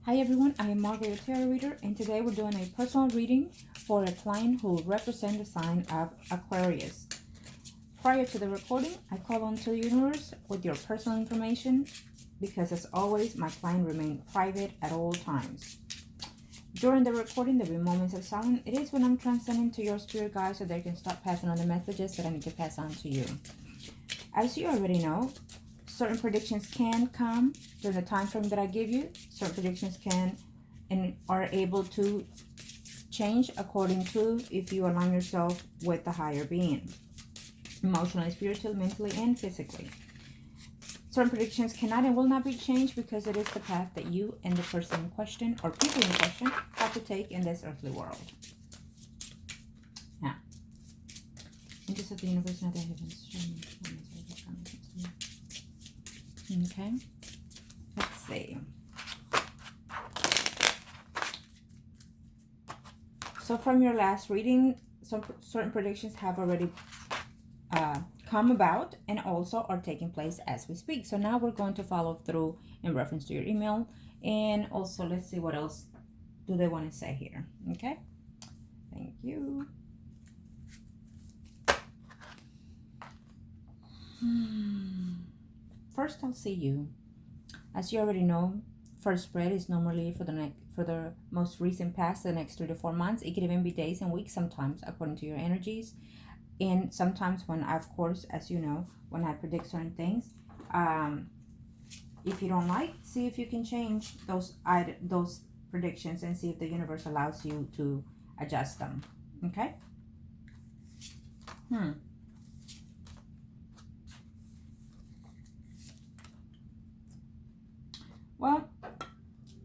Hi everyone, I am Margourtarotreader, and today we're doing a personal reading for a client who represents the sign of Aquarius. Prior to the recording, I call on to the universe with your personal information because, as always, my client remains private at all times. During the recording, there will be moments of silence. It is when I'm transcending to your spirit guides so they can start passing on the messages that I need to pass on to you. As you already know, certain predictions can come during the time frame that I give you. Certain predictions can and are able to change according to if you align yourself with the higher being, emotionally, spiritually, mentally, and physically. Certain predictions cannot and will not be changed because it is the path that you and the person in question or people in question have to take in this earthly world. Now, angels of the universe, not the heavens, show me. Okay, let's see. So from your last reading, some certain predictions have already come about and also are taking place as we speak. So now we're going to follow through in reference to your email, and also let's see what else do they want to say here. Okay, thank you. First, I'll see you. As you already know, first spread is normally for the most recent past, the next 3 to 4 months. It could even be days and weeks sometimes, according to your energies. And sometimes when I, of course, as you know, when I predict certain things, if you don't like, see if you can change those predictions and see if the universe allows you to adjust them. Okay? Well,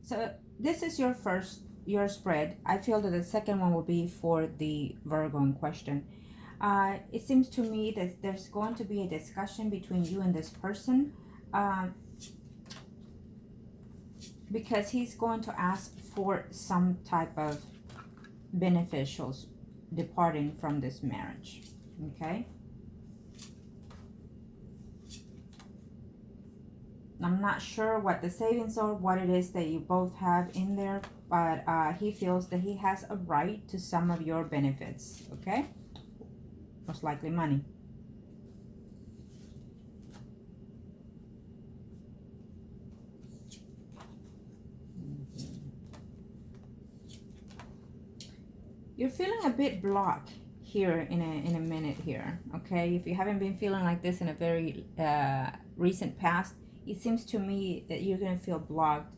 so this is your spread. I feel that the second one will be for the Virgo in question. It seems to me that there's going to be a discussion between you and this person, because he's going to ask for some type of beneficials departing from this marriage. Okay? I'm not sure what the savings are, what it is that you both have in there, but he feels that he has a right to some of your benefits. Okay? Most likely money. You're feeling a bit blocked here in a minute here. Okay? If you haven't been feeling like this in a very recent past, it seems to me that you're going to feel blocked.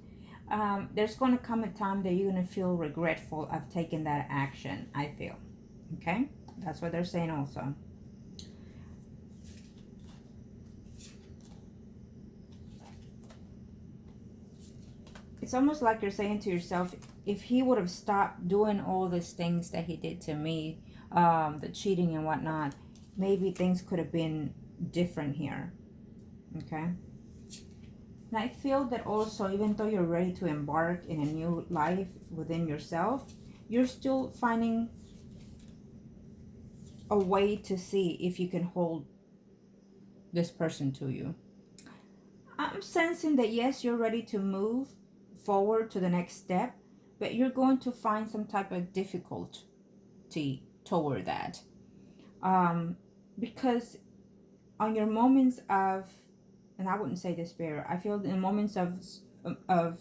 There's going to come a time that you're going to feel regretful of taking that action, I feel. Okay? That's what they're saying also. It's almost like you're saying to yourself, if he would have stopped doing all these things that he did to me, the cheating and whatnot, maybe things could have been different here. Okay? And I feel that also, even though you're ready to embark in a new life within yourself, you're still finding a way to see if you can hold this person to you. I'm sensing that yes, you're ready to move forward to the next step, but you're going to find some type of difficulty toward that. Because on your moments of, and I wouldn't say despair, I feel in moments of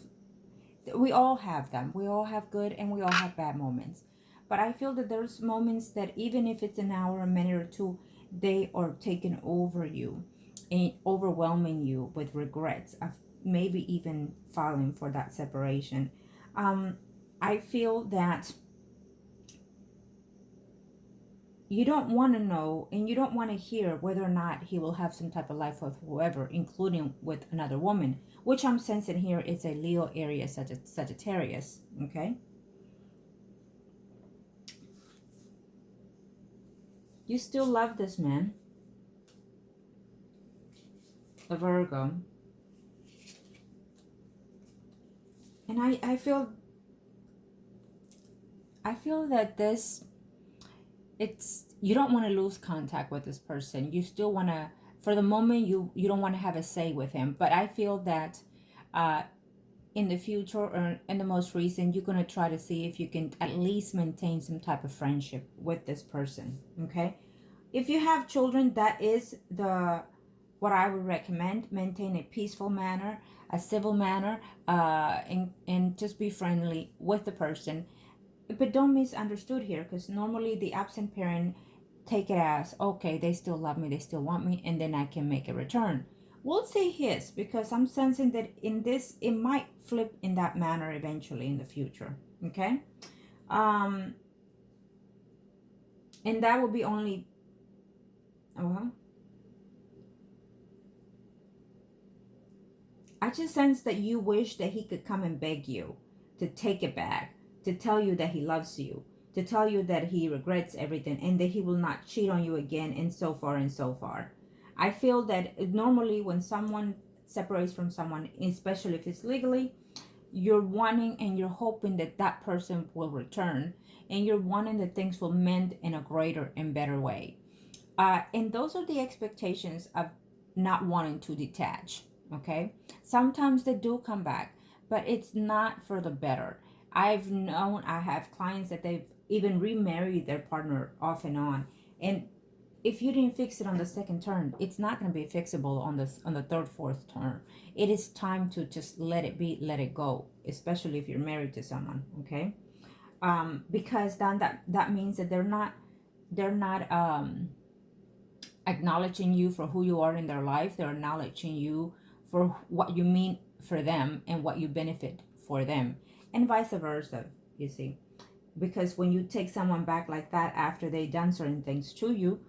we all have them. We all have good and we all have bad moments. But I feel that there's moments that even if it's an hour, a minute or two, they are taking over you and overwhelming you with regrets of maybe even filing for that separation. I feel that you don't want to know and you don't want to hear whether or not he will have some type of life with whoever, including with another woman, which I'm sensing here is a Leo area Sagittarius. Okay? You still love this man, a Virgo. And I feel that this, it's, you don't want to lose contact with this person. You still want to, for the moment, you don't want to have a say with him. But I feel that in the future or in the most recent, you're going to try to see if you can at least maintain some type of friendship with this person. Okay, if you have children, that is the what I would recommend. Maintain a peaceful manner, a civil manner, and just be friendly with the person. But don't misunderstood here, because normally the absent parent take it as, okay, they still love me, they still want me, and then I can make a return. We'll say his, because I'm sensing that in this, it might flip in that manner eventually in the future. Okay. And that will be only, I just sense that you wish that he could come and beg you to take it back, to tell you that he loves you, to tell you that he regrets everything and that he will not cheat on you again, and so far and so far. I feel that normally when someone separates from someone, especially if it's legally, you're wanting and you're hoping that that person will return, and you're wanting that things will mend in a greater and better way. And those are the expectations of not wanting to detach. Okay, sometimes they do come back, but it's not for the better. I have clients that they've even remarried their partner off and on, and if you didn't fix it on the second turn, it's not going to be fixable on the third, fourth turn. It is time to just let it be, let it go, especially if you're married to someone. Okay, because then that means that they're not acknowledging you for who you are in their life. They're acknowledging you for what you mean for them and what you benefit for them, and vice versa, you see. Because when you take someone back like that after they've done certain things to you,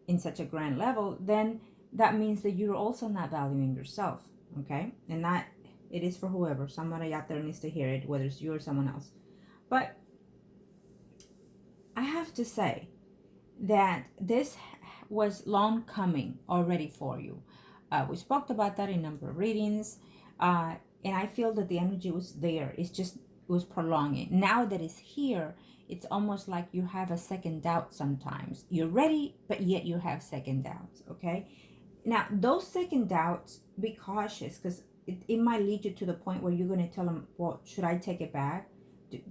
in such a grand level, then that means that you're also not valuing yourself. Okay, and that it is for whoever, somebody out there needs to hear it, whether it's you or someone else. But I have to say that this was long coming already for you. We spoke about that in a number of readings, and I feel that the energy was there. It was prolonging. Now that it's here, it's almost like you have a second doubt sometimes. You're ready, but yet you have second doubts. Okay, now those second doubts, be cautious, because it might lead you to the point where you're going to tell them, well, should I take it back?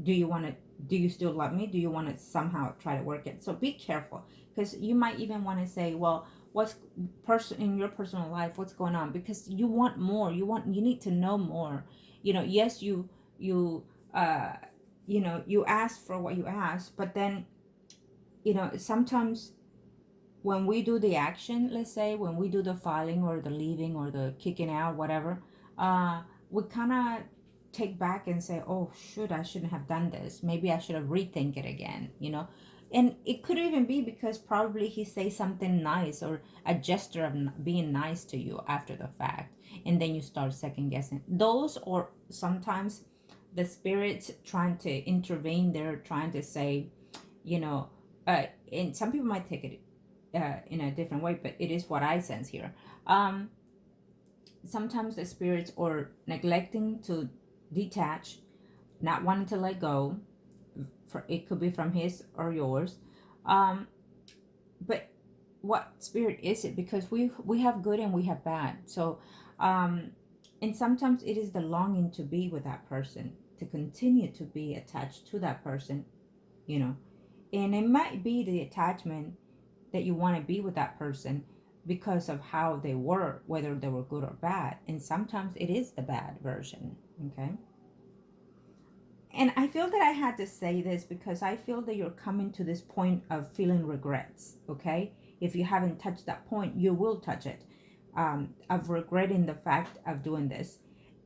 Do you still love me? Do you want to somehow try to work it? So be careful, because you might even want to say, well, what's in your personal life, what's going on? Because you want more. You need to know more. Yes, you ask for what you ask, but then sometimes when we do the action, let's say when we do the filing or the leaving or the kicking out, whatever, we kind of take back and say, oh shoot, I shouldn't have done this, maybe I should have rethink it again. And it could even be because probably he say something nice or a gesture of being nice to you after the fact, and then you start second guessing those. Or sometimes the spirits trying to intervene, they're trying to say, and some people might take it in a different way, but it is what I sense here. Sometimes the spirits are neglecting to detach, not wanting to let go. It could be from his or yours, but what spirit is it? Because we have good and we have bad. So and sometimes it is the longing to be with that person, to continue to be attached to that person, and it might be the attachment that you want to be with that person because of how they were, whether they were good or bad. And sometimes it is the bad version. Okay. And I feel that I had to say this because I feel that you're coming to this point of feeling regrets. Okay. If you haven't touched that point, you will touch it, of regretting the fact of doing this.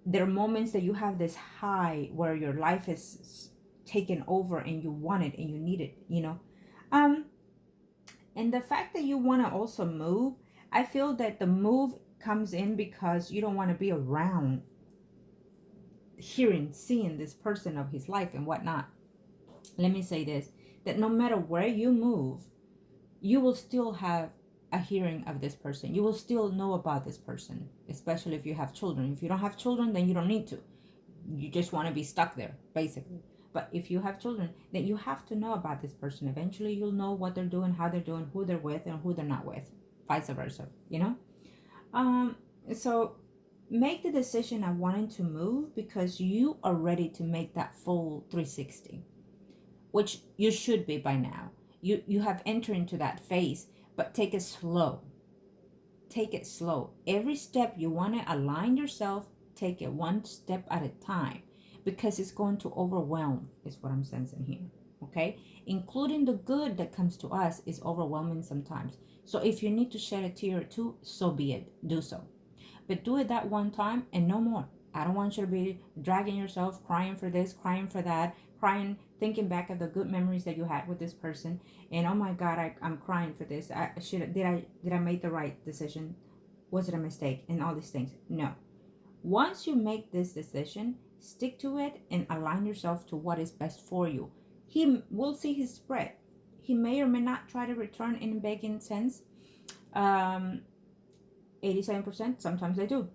There are moments that you have this high where your life is taken over and you want it and you need it, and the fact that you want to also move, I feel that the move comes in because you don't want to be around seeing this person of his life and whatnot. Let me say this, that no matter where you move, you will still have a hearing of this person. You will still know about this person, especially if you have children. If you don't have children, then you don't need to. You just want to be stuck there, basically. But if you have children, then you have to know about this person. Eventually, you'll know what they're doing, how they're doing, who they're with, and who they're not with, vice versa, So make the decision of wanting to move because you are ready to make that full 360, which you should be by now. You have entered into that phase, but take it slow. Take it slow. Every step you want to align yourself, take it one step at a time, because it's going to overwhelm, is what I'm sensing here. Okay? Including the good that comes to us is overwhelming sometimes. So if you need to shed a tear or two, so be it. Do so. But do it that one time and no more. I don't want you to be dragging yourself, crying for this, crying for that, crying, thinking back of the good memories that you had with this person, and oh my God, I'm crying for this. Did I make the right decision? Was it a mistake? And all these things. No. Once you make this decision, stick to it and align yourself to what is best for you. He will see his spread. He may or may not try to return in a begging sense. 87%, sometimes they do.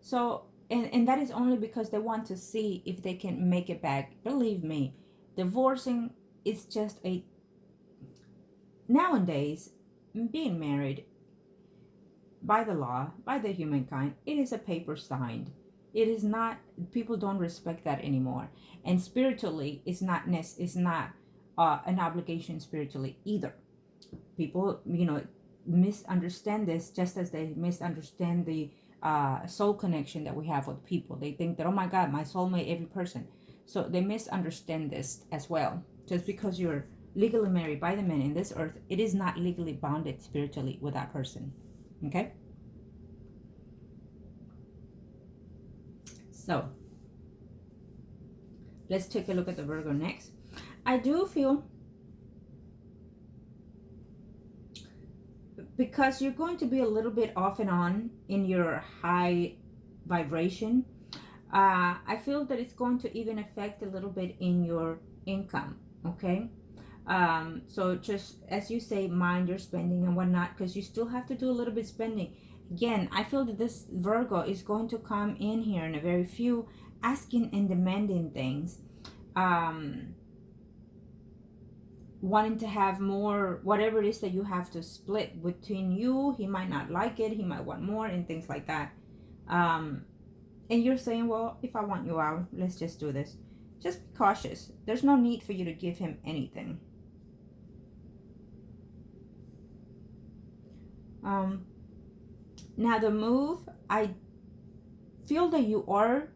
So, and that is only because they want to see if they can make it back. Believe me, divorcing is just nowadays, being married by the law, by the humankind, it is a paper signed. It is not, people don't respect that anymore. And spiritually, it's not an obligation spiritually either. People, misunderstand this, just as they misunderstand the soul connection that we have with people. They think that, oh my God, my soulmate, every person. So they misunderstand this as well. Just because you're legally married by the man in this earth, it is not legally bonded spiritually with that person. Okay? So let's take a look at the Virgo next. I do feel, because you're going to be a little bit off and on in your high vibration, I feel that it's going to even affect a little bit in your income. Okay? So just as you say, mind your spending and whatnot, because you still have to do a little bit spending. Again, I feel that this Virgo is going to come in here in a very few, asking and demanding things, wanting to have more, whatever it is that you have to split between you. He might not like it, he might want more, and things like that. And you're saying, well, if I want you out, let's just do this. Just be cautious. There's no need for you to give him anything. Now the move, I feel that you are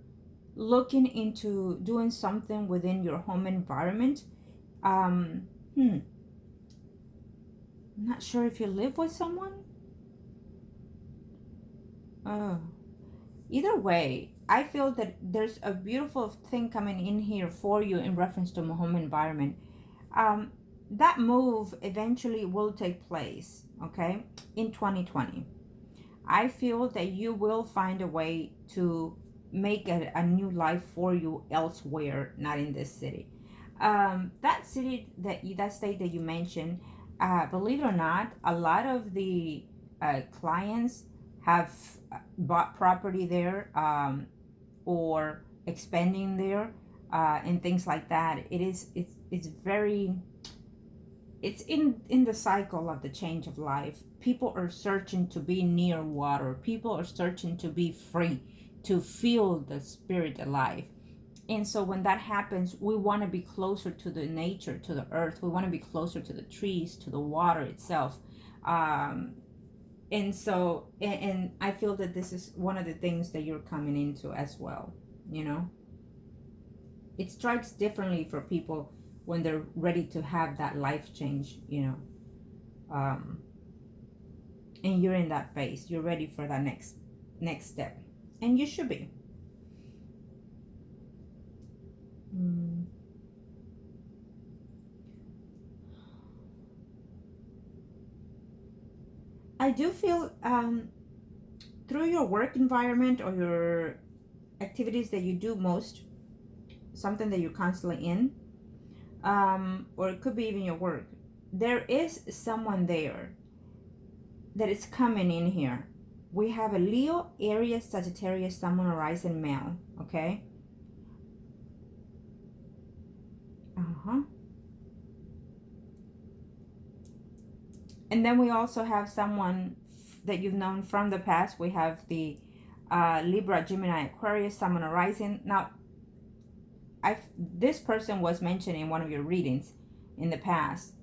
looking into doing something within your home environment. I'm not sure if you live with someone. Either way, I feel that there's a beautiful thing coming in here for you in reference to my home environment. That move eventually will take place, okay, in 2020. I feel that you will find a way to make a new life for you elsewhere, not in this city. That city, that state that you mentioned, believe it or not, a lot of the clients have bought property there, or expanding there, and things like that. It's very, it's in the cycle of the change of life. People are searching to be near water. People are searching to be free, to feel the spirit alive. And so when that happens, we want to be closer to the nature, to the earth. We want to be closer to the trees, to the water itself. And so, and I feel that this is one of the things that you're coming into as well. It strikes differently for people when they're ready to have that life change, and you're in that phase. You're ready for that next step, and you should be. I do feel, through your work environment or your activities that you do most, something that you're constantly in, or it could be even your work, there is someone there that is coming in here. We have a Leo, Aries, Sagittarius, Sun, Moon, Horizon, male, okay? And then we also have someone that you've known from the past. We have the Libra, Gemini, Aquarius, Sun, Moon, Rising. Now, this person was mentioned in one of your readings in the past.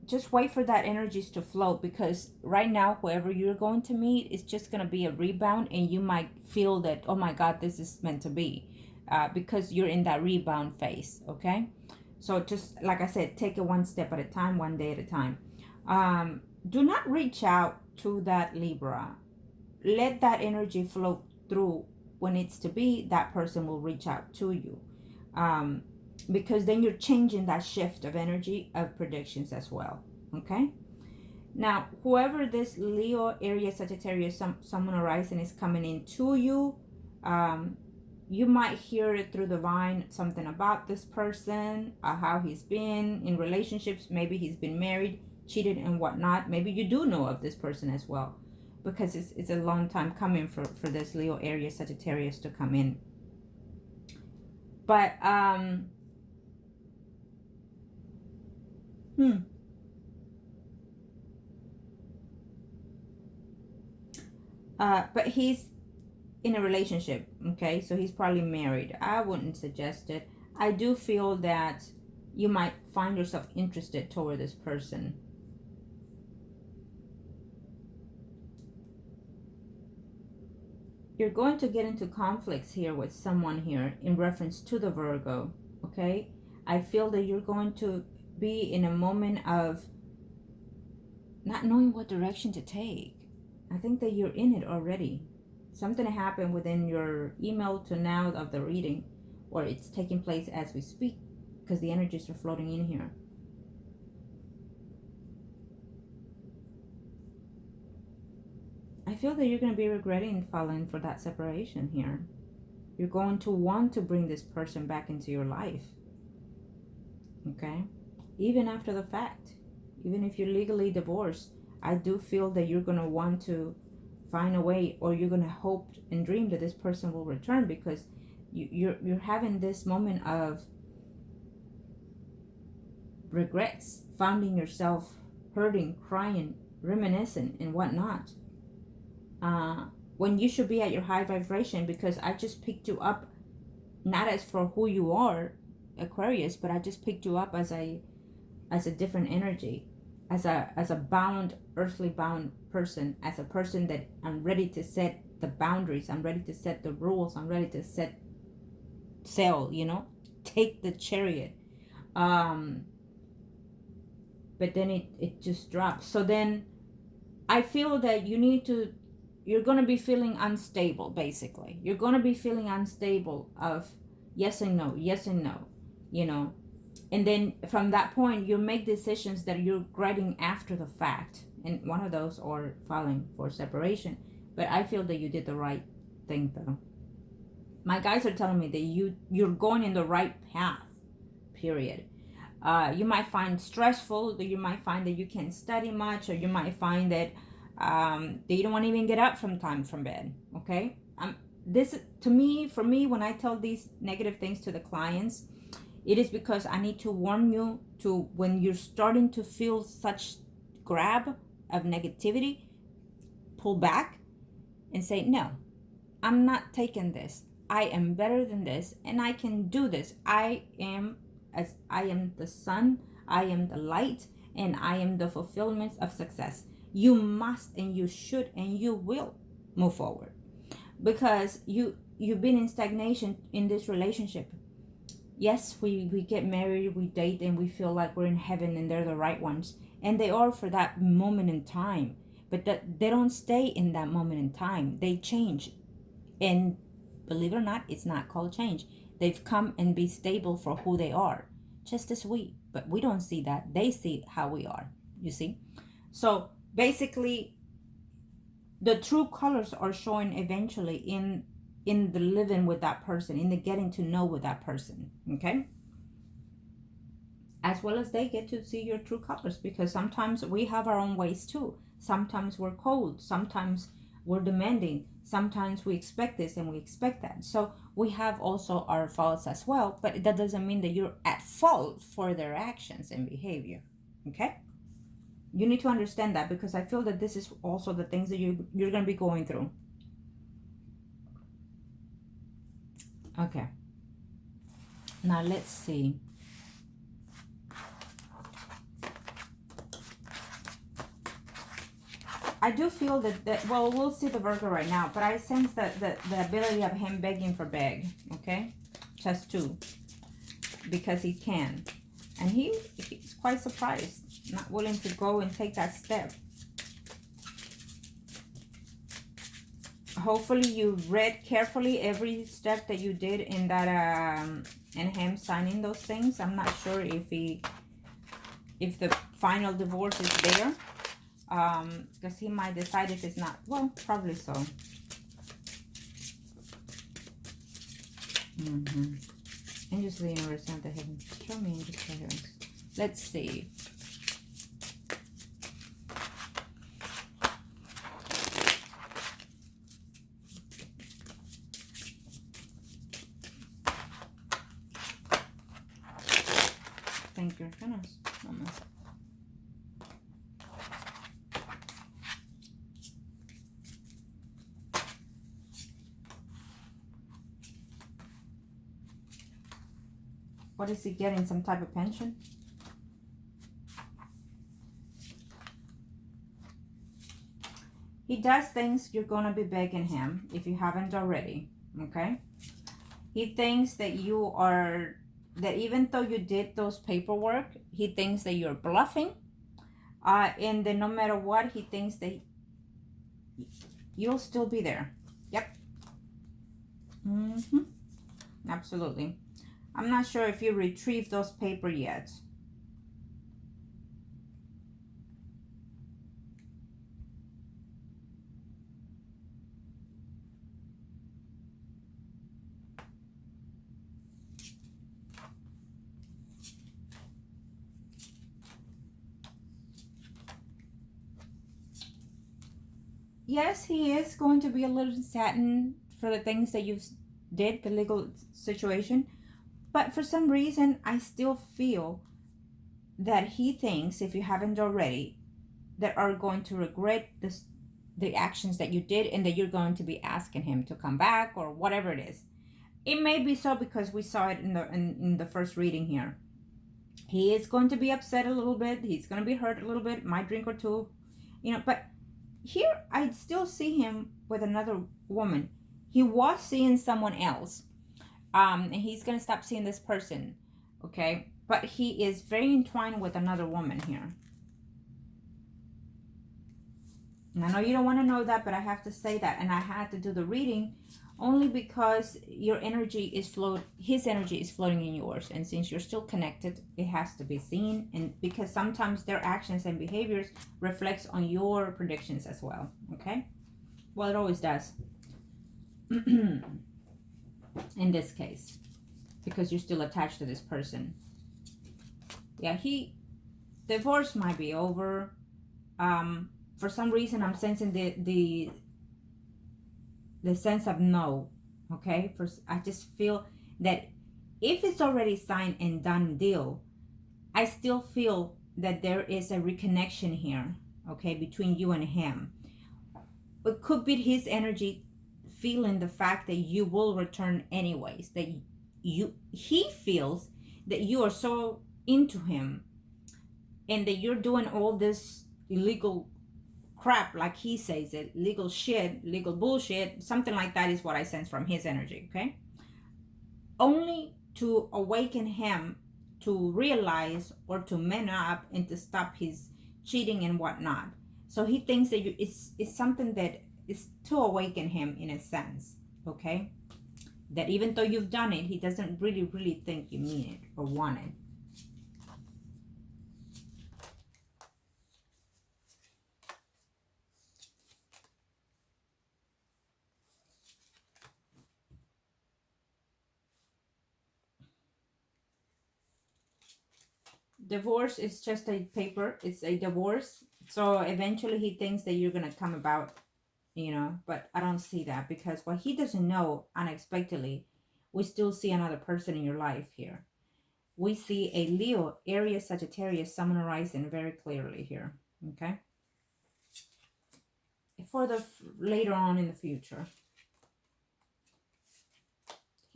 Just wait for that energies to flow, because right now, whoever you're going to meet is just going to be a rebound, and you might feel that, oh my God, this is meant to be, because you're in that rebound phase. Okay, so just like I said, take it one step at a time, one day at a time. Do not reach out to that Libra. Let that energy flow through. When it's to be, that person will reach out to you, because then you're changing that shift of energy of predictions as well. Okay, now whoever this Leo, Aries, Sagittarius, someone horizon is coming into you, you might hear it through the vine, something about this person, how he's been in relationships. Maybe he's been married, cheated, and whatnot. Maybe you do know of this person as well, because it's a long time coming for this Leo, Aries, Sagittarius to come in. But but he's in a relationship, okay? So he's probably married. I wouldn't suggest it. I do feel that you might find yourself interested toward this person. You're going to get into conflicts here with someone here in reference to the Virgo, okay? I feel that you're going to be in a moment of not knowing what direction to take. I think that you're in it already. Something happened within your email to now of the reading, or it's taking place as we speak, because the energies are floating in here. I feel that you're going to be regretting falling for that separation here. You're going to want to bring this person back into your life. Okay? Even after the fact. Even if you're legally divorced, I do feel that you're going to want to find a way, or you're going to hope and dream that this person will return, because you're having this moment of regrets, finding yourself hurting, crying, reminiscing, and whatnot. When you should be at your high vibration, because I just picked you up not as for who you are, Aquarius, but I just picked you up as a different energy, as a bound, earthly bound person, as a person that I'm ready to set the boundaries, I'm ready to set the rules, I'm ready to set sail, take the chariot. But then it just drops. So then I feel that you're going to be feeling unstable, basically. You're going to be feeling unstable of yes and no, And then from that point, you make decisions that you're regretting after the fact. And one of those are filing for separation. But I feel that you did the right thing, though. My guys are telling me that you're going in the right path, period. You might find stressful, that you might find that you can't study much, or you might find that you don't want to even get up from bed. Okay, this for me, when I tell these negative things to the clients, it is because I need to warn you to, when you're starting to feel such grab of negativity, pull back and say, no, I'm not taking this. I am better than this, and I can do this. I am the sun, I am the light, and I am the fulfillment of success. You must, and you should, and you will move forward, because you've been in stagnation in this relationship. Yes, we get married, we date, and we feel like we're in heaven and they're the right ones, and they are for that moment in time, but that they don't stay in that moment in time. They change, and believe it or not, it's not called change. They've come and be stable for who they are, just as but we don't see that. They see how we are, you see. So basically, the true colors are showing eventually in the living with that person, in the getting to know with that person, okay? As well as they get to see your true colors, because sometimes we have our own ways too. Sometimes we're cold, sometimes we're demanding, sometimes we expect this and we expect that. So we have also our faults as well, but that doesn't mean that you're at fault for their actions and behavior, okay? You need to understand that, because I feel that this is also the things that you're going to be going through. Okay. Now let's see. I do feel that well, we'll see the Virgo right now, but I sense that the ability of him begging for beg, okay? Just two. Because he can. And he's quite surprised, not willing to go and take that step. Hopefully you read carefully every step that you did in that and him signing those things. I'm not sure if the final divorce is there, because he might decide if it's not. Well, probably so. Angels of the universe and the heavens, show me angels of the heavens. Let's see. Thank you, goodness. What is he getting? Some type of pension? He does things you're going to be begging him if you haven't already, okay? He thinks that you are, that even though you did those paperwork, he thinks that you're bluffing. And then no matter what, he thinks that you'll still be there. Yep. Absolutely. I'm not sure if you retrieved those papers yet. Yes, he is going to be a little saddened for the things that you did, the legal situation. But for some reason, I still feel that he thinks, if you haven't already, that are going to regret the actions that you did, and that you're going to be asking him to come back or whatever it is. It may be so because we saw it in the first reading here. He is going to be upset a little bit. He's going to be hurt a little bit. Might drink or two, but here I still see him with another woman. He was seeing someone else, and he's going to stop seeing this person, okay? But he is very entwined with another woman here. And I know you don't want to know that, but I have to say that. And I had to do the reading only because your energy is his energy is floating in yours. And since you're still connected, it has to be seen. And because sometimes their actions and behaviors reflects on your predictions as well. Okay? Well, it always does. In this case. Because you're still attached to this person. Yeah, divorce might be over. For some reason, I'm sensing the sense of no, okay? I just feel that if it's already signed and done deal, I still feel that there is a reconnection here, okay, between you and him. It could be his energy feeling the fact that you will return anyways, that he feels that you are so into him and that you're doing all this illegal crap, like he says it, legal shit, legal bullshit, something like that is what I sense from his energy, okay? Only to awaken him to realize or to man up and to stop his cheating and whatnot. So he thinks that it's something that is to awaken him in a sense, okay? That even though you've done it, he doesn't really think you mean it or want it. Divorce is just a paper. It's a divorce. So eventually he thinks that you're going to come about, but I don't see that, because what he doesn't know, unexpectedly, we still see another person in your life here. We see a Leo, Aries, Sagittarius, Sun, Rising very clearly here, okay? For the later on in the future.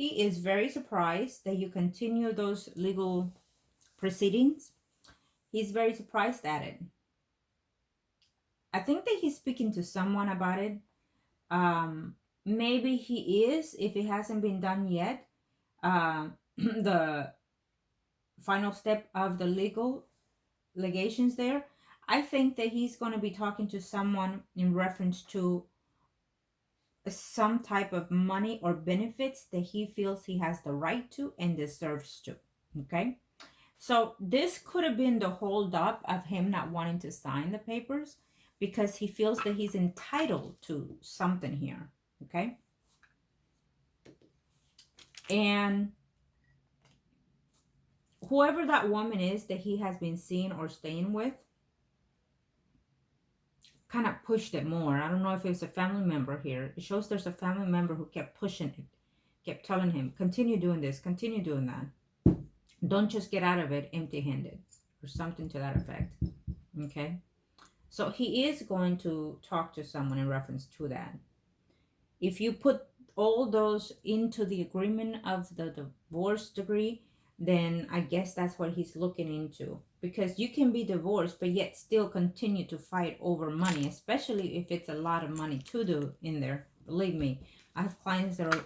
he is very surprised that you continue those legal proceedings. He's very surprised at it. I think that he's speaking to someone about it. Maybe he is, if it hasn't been done yet. The final step of the legal legations there. I think that he's going to be talking to someone in reference to some type of money or benefits that he feels he has the right to and deserves to. Okay. So this could have been the hold up of him not wanting to sign the papers because he feels that he's entitled to something here. Okay. And whoever that woman is that he has been seeing or staying with kind of pushed it more. I don't know if it's a family member here. It shows there's a family member who kept pushing it, kept telling him, continue doing this, continue doing that. Don't just get out of it empty-handed or something to that effect. Okay. So he is going to talk to someone in reference to that. If you put all those into the agreement of the divorce decree, then I guess that's what he's looking into. Because you can be divorced, but yet still continue to fight over money, especially if it's a lot of money to do in there. Believe me, I have clients that are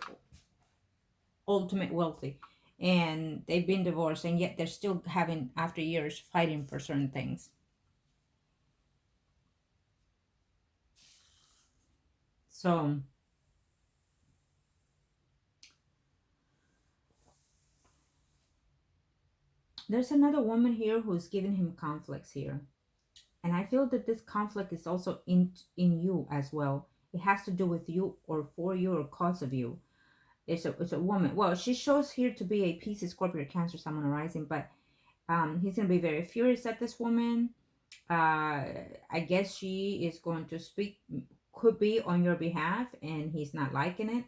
ultimate wealthy and they've been divorced and yet they're still having, after years, fighting for certain things. So there's another woman here who's giving him conflicts here. And I feel that this conflict is also in you as well. It has to do with you or for you or cause of you. It's a woman. Well, she shows here to be a Pisces, Scorpio, Cancer, Sun arising, but he's going to be very furious at this woman. I guess she is going to speak, could be on your behalf, and he's not liking it.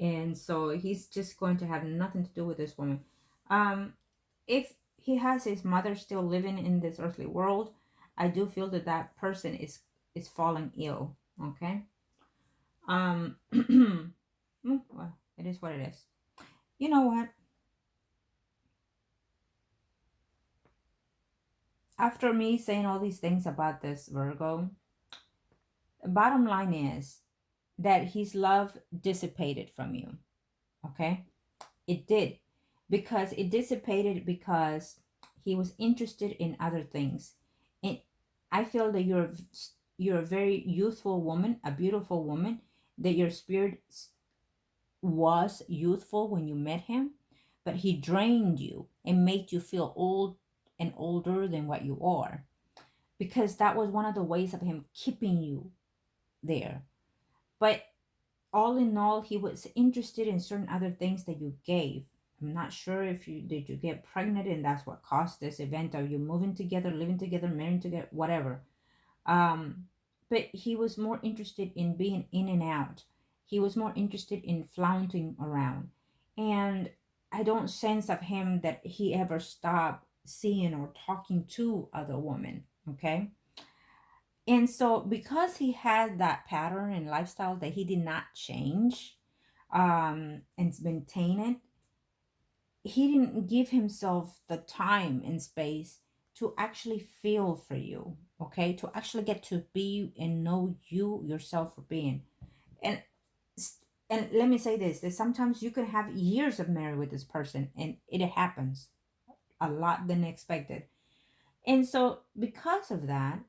And so he's just going to have nothing to do with this woman. If he has his mother still living in this earthly world, I do feel that that person is falling ill. Okay. Well, it is what it is. You know what? After me saying all these things about this Virgo, the bottom line is that his love dissipated from you. Okay? It did. Because it dissipated because he was interested in other things. And I feel that you're a very youthful woman, a beautiful woman, that your spirit was youthful when you met him, but he drained you and made you feel old and older than what you are. Because that was one of the ways of him keeping you there. But all in all, he was interested in certain other things that you gave. I'm not sure if you get pregnant and that's what caused this event. Are you moving together, living together, marrying together, whatever. But he was more interested in being in and out. He was more interested in flaunting around. And I don't sense of him that he ever stopped seeing or talking to other women. Okay. And so because he had that pattern and lifestyle that he did not change and maintain it, he didn't give himself the time and space to actually feel for you, okay? To actually get to be and know you yourself for being. And let me say this, that sometimes you can have years of marriage with this person and it happens a lot than expected. And so because of that,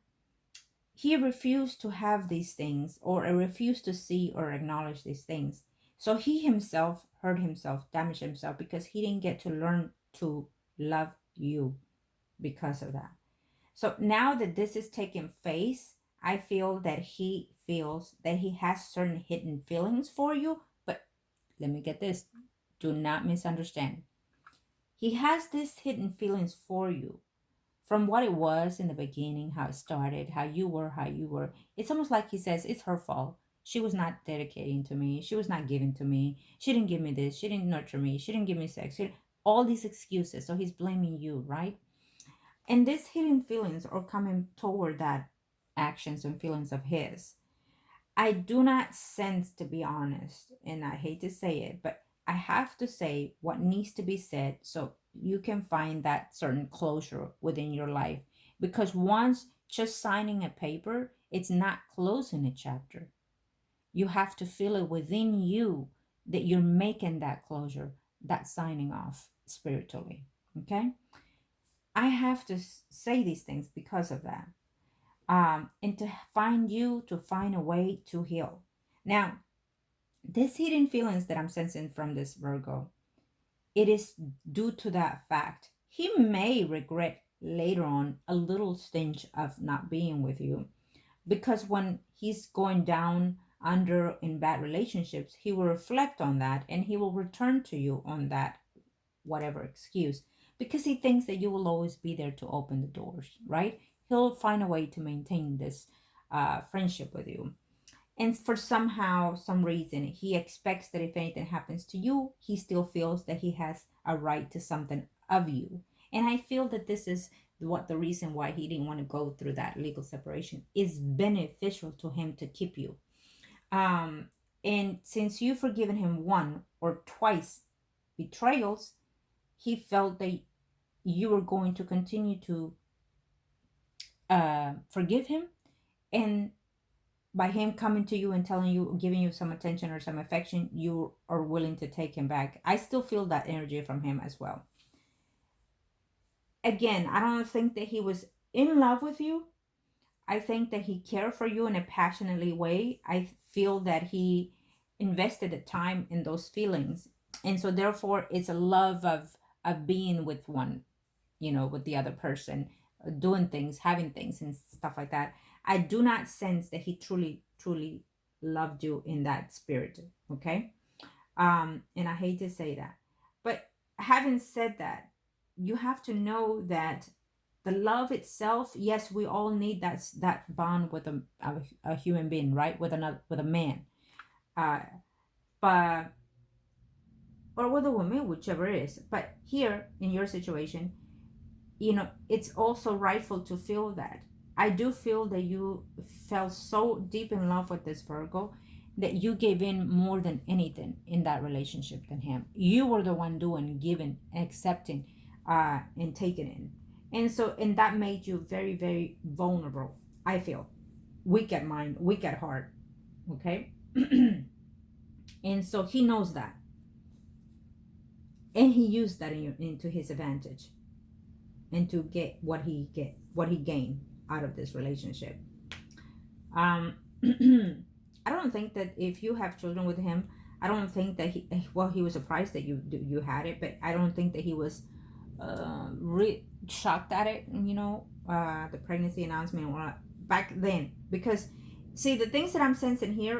he refused to have these things or refused to see or acknowledge these things. So he himself hurt himself, damaged himself because he didn't get to learn to love you because of that. So now that this is taking place, I feel that he feels that he has certain hidden feelings for you. But let me get this. Do not misunderstand. He has these hidden feelings for you from what it was in the beginning, how it started, how you were. It's almost like he says, it's her fault. She was not dedicating to me. She was not giving to me. She didn't give me this. She didn't nurture me. She didn't give me sex. All these excuses. So he's blaming you, right? And these hidden feelings are coming toward that actions and feelings of his. I do not sense, to be honest, and I hate to say it, but I have to say what needs to be said so you can find that certain closure within your life. Because once just signing a paper, it's not closing a chapter. You have to feel it within you that you're making that closure, that signing off spiritually. Okay? I have to say these things because of that. And to find you to find a way to heal. Now, these hidden feelings that I'm sensing from this Virgo, it is due to that fact. He may regret later on a little stench of not being with you, because when he's going down under in bad relationships, he will reflect on that and he will return to you on that, whatever excuse, because he thinks that you will always be there to open the doors, right? He'll find a way to maintain this friendship with you. And for somehow, some reason, he expects that if anything happens to you, he still feels that he has a right to something of you. And I feel that this is what the reason why he didn't want to go through that legal separation is beneficial to him to keep you. Um, and since you've forgiven him one or twice betrayals, he felt that you were going to continue to forgive him. And by him coming to you and telling you, giving you some attention or some affection, you are willing to take him back. I still feel that energy from him as well. Again, I don't think that he was in love with you. I think that he cared for you in a passionately way. I feel that he invested the time in those feelings. And so therefore it's a love of being with one, with the other person, doing things, having things and stuff like that. I do not sense that he truly, truly loved you in that spirit. Okay. And I hate to say that. But having said that, you have to know that the love itself, yes, we all need that bond with a human being, right? With a man. Uh but or with a woman, whichever it is. But here in your situation, it's also rightful to feel that. I do feel that you fell so deep in love with this Virgo that you gave in more than anything in that relationship than him. You were the one doing, giving, accepting, and taking in. And that made you very, very vulnerable, I feel. Weak at mind, weak at heart. Okay? And so he knows that. And he used that into his advantage and to what he gained out of this relationship. I don't think that if you have children with him, I don't think that he was surprised that you had it, but I don't think that he was shocked at it, the pregnancy announcement back then. Because see, the things that I'm sensing here